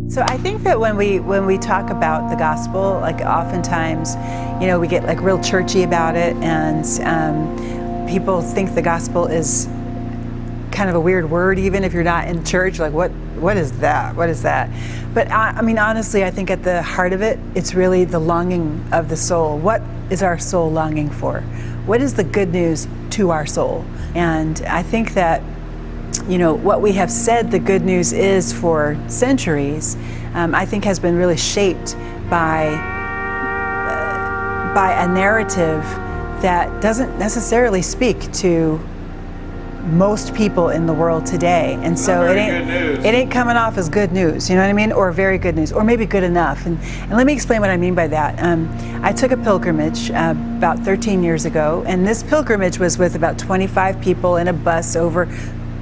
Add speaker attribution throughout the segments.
Speaker 1: So I think that when we talk about the gospel, like oftentimes, we get like real churchy about it, and people think the gospel is kind of a weird word, even if you're not in church. Like, what is that? What is that? But I mean, honestly, I think at the heart of it, it's really the longing of the soul. What is our soul longing for? What is the good news to our soul? And I think that what we have said the good news is for centuries, I think has been really shaped by a narrative that doesn't necessarily speak to most people in the world today. And so it ain't coming off as good news, you know what I mean? Or very good news, or maybe good enough. And let me explain what I mean by that. I took a pilgrimage about 13 years ago, and this pilgrimage was with about 25 people in a bus over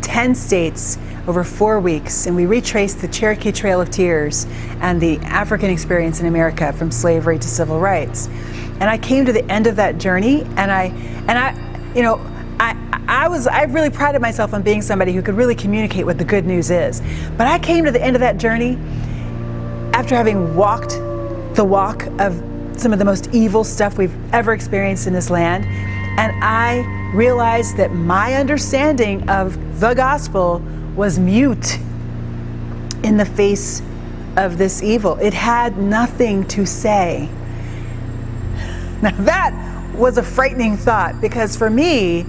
Speaker 1: 10 states over 4 weeks, and we retraced the Cherokee Trail of Tears and the African experience in America from slavery to civil rights. And I came to the end of that journey, and I really prided myself on being somebody who could really communicate what the good news is. But I came to the end of that journey after having walked the walk of some of the most evil stuff we've ever experienced in this land, and I realized that my understanding of the gospel was mute in the face of this evil. It had nothing to say. Now that was a frightening thought, because for me,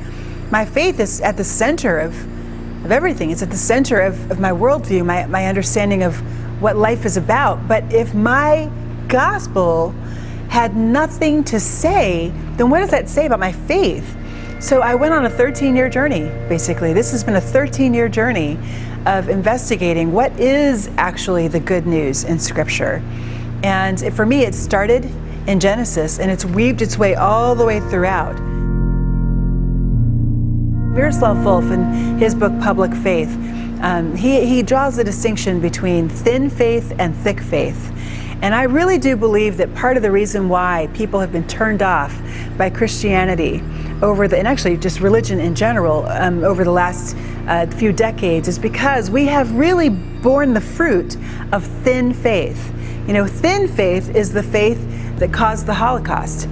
Speaker 1: my faith is at the center of everything. It's at the center of my worldview, my understanding of what life is about. But if my gospel had nothing to say, then what does that say about my faith? So I went on a 13-year journey, basically. This has been a 13-year journey of investigating what is actually the good news in Scripture. And for me, it started in Genesis, and it's weaved its way all the way throughout. Miroslav Volf, in his book Public Faith, he draws a distinction between thin faith and thick faith. And I really do believe that part of the reason why people have been turned off by Christianity and actually just religion in general, over the last few decades, is because we have really borne the fruit of thin faith. Thin faith is the faith that caused the Holocaust.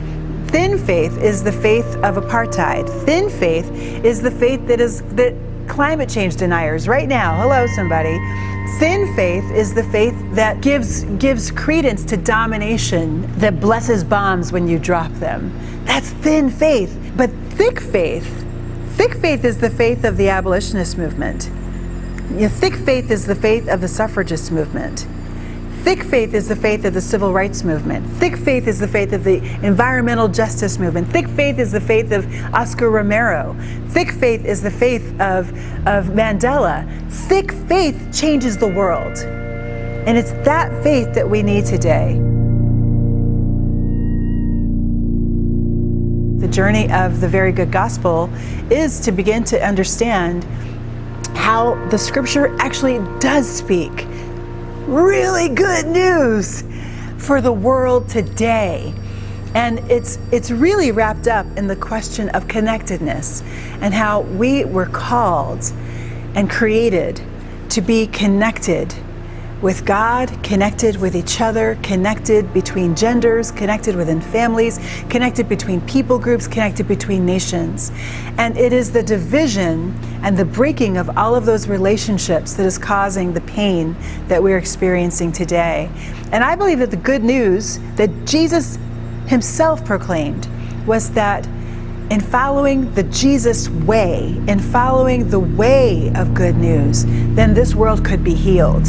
Speaker 1: Thin faith is the faith of apartheid. Thin faith is the faith that climate change deniers right now. Hello, somebody. Thin faith is the faith that gives credence to domination, that blesses bombs when you drop them. That's thin faith. But thick faith is the faith of the abolitionist movement. Thick faith is the faith of the suffragist movement. Thick faith is the faith of the civil rights movement. Thick faith is the faith of the environmental justice movement. Thick faith is the faith of Oscar Romero. Thick faith is the faith of Mandela. Thick faith changes the world. And it's that faith that we need today. The journey of the Very Good Gospel is to begin to understand how the Scripture actually does speak really good news for the world today. And it's really wrapped up in the question of connectedness, and how we were called and created to be connected with God, connected with each other, connected between genders, connected within families, connected between people groups, connected between nations. And it is the division and the breaking of all of those relationships that is causing the pain that we're experiencing today. And I believe that the good news that Jesus himself proclaimed was that in following the Jesus way, in following the way of good news, then this world could be healed.